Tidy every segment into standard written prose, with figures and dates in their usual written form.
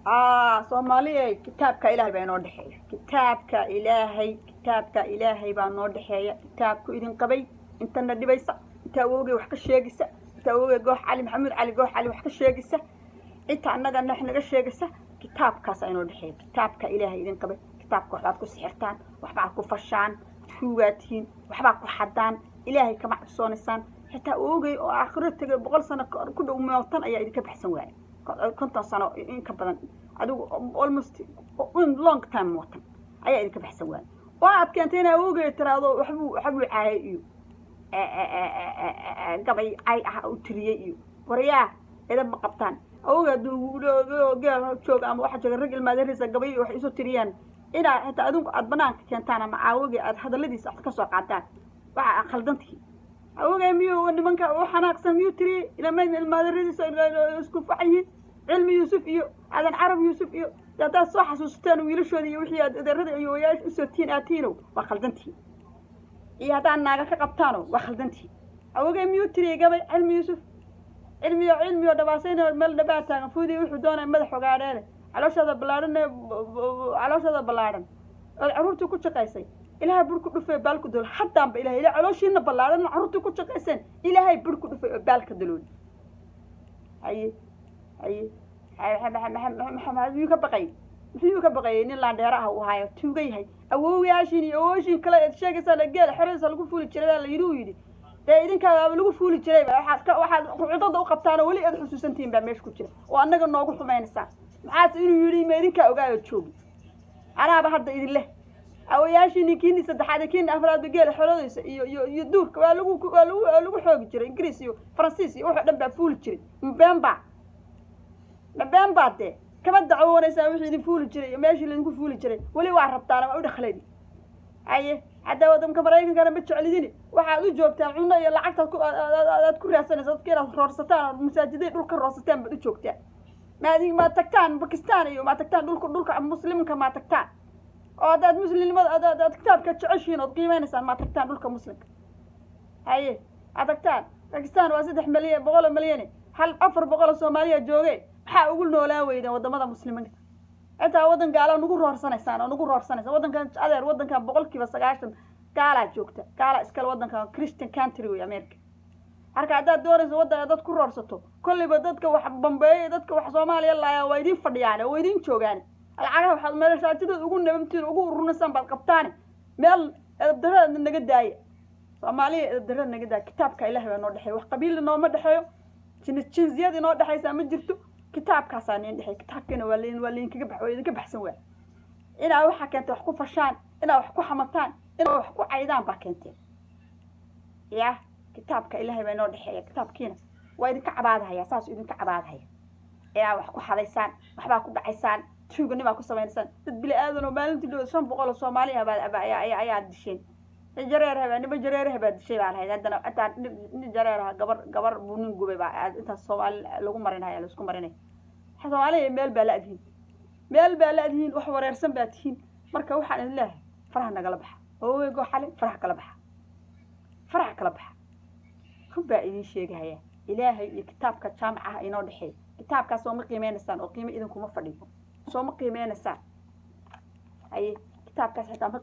Soomaaliya kitaabka Ilaahay baa inoo dhaxeeya kitaabka Ilaahay baa noo dhaxeeya kitaabku idin qabay intana dhibaysa inta awowgay wax ka sheegaysa inta awowgay goox cali maxamuud cali goox cali wax ka sheegaysa inta annaga naga sheegaysa kitaabkaas inoo dhaxeeya kitaabka Ilaahay idin qabay kitaabka waxaad ku sixirtaan waxbaad ku fashaan tuugaatiin waxbaad ku xadaan Ilaahay kama cabsoonaysaan xitaa awowgay oo aakhiro tagay 100 sano ku dhow meeltan ayaa idinka baxsan waayay konton sano in ka badan adigu almost long time watan ayaa idinka baxsan waayay waad keentayna awowgay tiraado waxbuu caayay iyo gabay ay u tiriyay iyo wariyaa idin ma qabtaan awowga geel joog ama waxa jooga rag ilmaadariisa gabay wax isu tiriyaan ina xitaa adinku aad banaanka keentaan ama awowgay aad hadaladiisa ka soo qaataan waxa khaldantii awowgay miyuu nimanka oo xanaaqsan miyuu tiri ilmaadariisa isku facayin علم يوسف إيو هذا عرب يوسف إيو هذا صح سوستان ويلشوا ذي وحيا درد إيو وياش أسوتين آتينو وخلدنتي إيه هذا الناقة كقبطانو وخلدنتي أو جاي ميوتري قبل علم يوسف علمي ودباسين المال نباتان فودي وحدونا مدح وقارنه على هذا بلارن عروتو كل شقيسي إلهي بركو في بالك دول حتى إلهي لا على شيء بلارن عروتو كل شقيسين إلهي بركو في بالك دول أي محمد ميو كبقي إن الله ديرها وهاي توجي هاي أوشين كلا شيء كسر الجال حرس لقوا فول الشريعة اللي يرويدي ده إذا كان لقوا فول الشريعة واحد عطض وقبطانه ولي أدرس سنتين بعمش كتير وأنا قلنا نقول حماين الساعة عاس إنه يري ما إذا كان وقاعد تشوفي أنا بحض إذن له أوشين كيني صدق هذا كين أفراد الجال حرس يدور لقوا حاجة كتير إنجليزي فرنسيسي واحد نبع فول الشريعة بينبع بان بعده كما دعوونيسا وحي دي فول جري ماشي اللي نكون فول جري ولي واحد ربطانا ما دخليدي اي حدا ودمك mareykan kana ma jeclidini waxa u joogtaan cunno iyo lacagta aad ku raadsanayso dadkeena roorsataan masaajidada dhulka roorsataan bad u joogtaan maadi ma tagtaan Pakistan iyo ma tagtaan dhulka muslimka ma tagtaan oo dad muslimnimada aad kitaabka jeceshiin oo qiimeynaysan ma tagtaan dhulka muslimka haye aad tagtaan Pakistan waa 3 milyan 100 milyan hal 400 Soomaaliya joogay waxa ugu noolaan weydan wadamada muslimiinta inta wadan gaala nagu roorsanaysan wadankan adeer wadankan 90% gaala joogta gaala iskala wadankan Christian country way America harka hadaad doonayso wadan dad ku roorsato kulliba dadka wax bambeeyay dadka wax Soomaaliya la waa idin fadhiyaan waa idin joogaan alcaga waxa meel shaajada ugu nabamtiin ugu ururnasan bal qabtaan meel darada naga daay Soomaaliya darada naga daay kitaabka Ilaahay baa noo dhaxay wax qabiil nooma dhaxayo jinsiyad inoo dhaxaysa ma jirto kitaabkaas aan indhaxay kitaabkana waa leen kaga baxo idinka baxsan waa ina waxa keento wax ku fashaan ina wax ku xamataan ina wax ku caydaan ba keentay ya kitaabka Ilaahay baa inoo dhaxeeya kitaabkiina waa idinka cabaadahaya saas idinka cabaadahaya ina wax ku xadaysaan waxba ku dhacaysaan tuuganima ku sameeysan dad bili aadan oo maalintii 500 Soomaaliya ayaa disheen jareeraha baa dishay baan hayay hadana ataan jareeraha gabar buunin gubay baa inta Soomaali lagu marinayo la isku marinay Soomaaliya meel baa la adhiin wax wareersan baa tihiin marka waxaan ilaahay faraha nagala baxa oo weego xalay faraha kala baxa kubba idin sheegaya Ilaahay iyo kitaabka jaamacaha inoo dhaxay kitaabkaas oo ma qiimeynaysan oo qiimo idin kuma fadhiyo soo ma qiimeynaysan ay kitaabkaas xitaa ma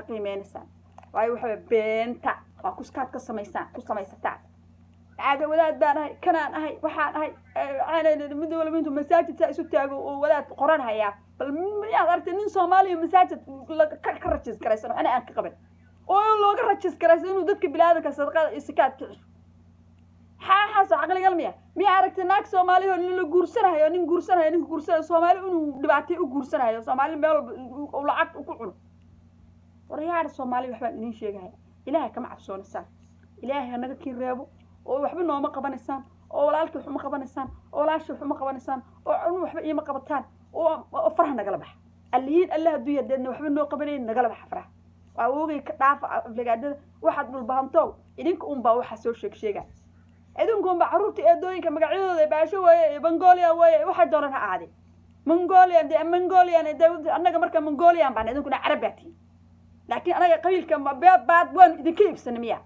qiimeynaysan waayo waxa beenta waa ku skaad ka samaysataa caada wadaad baan ahay kanaan ahay waxaan ahay aanay mid walba intuu masaajidka isu taago oo wadaad qoran haya bal miyaad aragtay nin Soomaaliya masaajid ka rajis garaysan ana aan ka qaban oo looga rajis garaysan inuu dadka bilaadanka sadaqada iskaad ka xaas aqliga miya aragtay naag Soomaaliya oo la guursanayo nin guursanayo Soomaali inuu dhibaatay u guursanayo Soomaali meel oo lacag ku cuno وريار الصومالي وحبا إنين شيء إلهي كم عبسون السان إلهي أنا كي ريبو وحبا نوما قبان السان ولالك وحما قبان السان ولاش وحما قبان السان وعنو وحبا إيما قبطان وفرح نقلبح اللي الله دو يدين وحبا نو قبانين نقلبح فرح وأوغي كتعرف لقادة واحد من البهمتو إذنك أمبا وحا سو شيء إذنك أمبا عروتي أدوين كما قعيدو باشو بنغوليا واحد دورنا عادي منغوليا أنا مركا منغوليا بان إذنكنا عربياتي لكن أنا قبيل كم بعد وان إذا كيف سنمية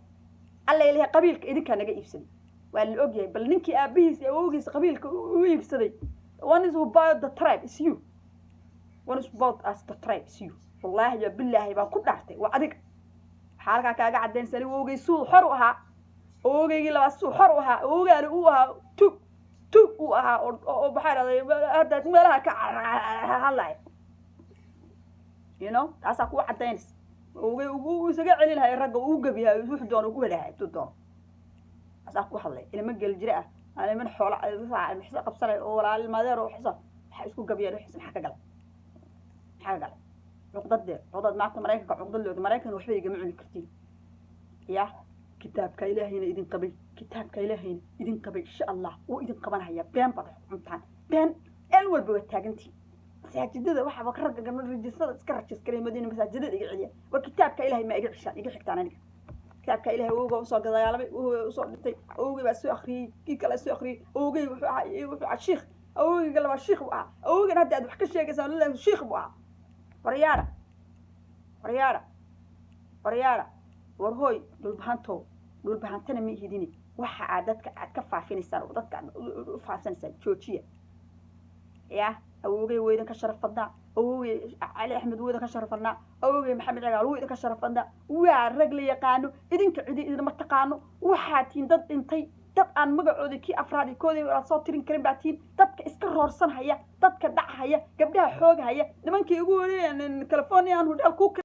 الله يليه قبيل إذا كان نجا يفسد والأوجي بل نكي أبيس أوجيس قبيل ويفسدي one is about the tribe is you one is about as the tribe is you wallahi ya billahi baan ku dhaartay waa adiga xaalka kaaga cadeynsan awowgay suu xor u ahaa awowgaygi laba suu xor u ahaa awowgaani uu ahaa tug uu ahaa oo baxay hadda meelaha ka hadlay you know taasa ku cadeynaysa awowgay uu isaga celin lahay ragga uu gabiyaa wuxuu doono ku helahay tudoo taasa ku hadlay ilma gal jira ana man xoolo ay xisa qabsanay oo walaal maadeer oo xisa waxa isku gabiyeen xisa xaqa gal عقدة معكم مرايكك عقدة اللي مرايكك وحبي يجمعون كرتين يا كتابك إلهينا إذن قبل كتابك إلهينا إذن قبل إن شاء الله وإذن قبل هيا بين بضح امتحان بين أول بوتاج أنتي مساجد ذا واحد بكرك قبل الرجال تذكر مدينة مساجد ذا يجي وكتابك إلهي ما يجي عشان يجي حكتان عليك كتابك إلهي وجو وصل قضايا على وصل نتي وجو بس أخري كي كلا أخري وجو على الشيخ وجو قال الشيخ وقع وجو هذا بحكي شيء قال له الشيخ وقع وريارة ورهوي دول بهانتنا ميهديني waxa aadadka aad ka faafinaysan oo dadka u faafsanaysan joojiya ya awogay weedan ka sharafada awogay Ali Axmed weedan ka sharafana awogay Maxamed Cagaal weedan ka sharafada waa rag la yaqaano idinka idin ma taqaano waxa tiin dad dhintay dad aan magacoodi ki afraadi koodii wala soo tirin karin baatiin dadka iska roorsan haya dadka dhac haya gabdhaha xoog haya nimankii ugu wareeyeen California hotel ku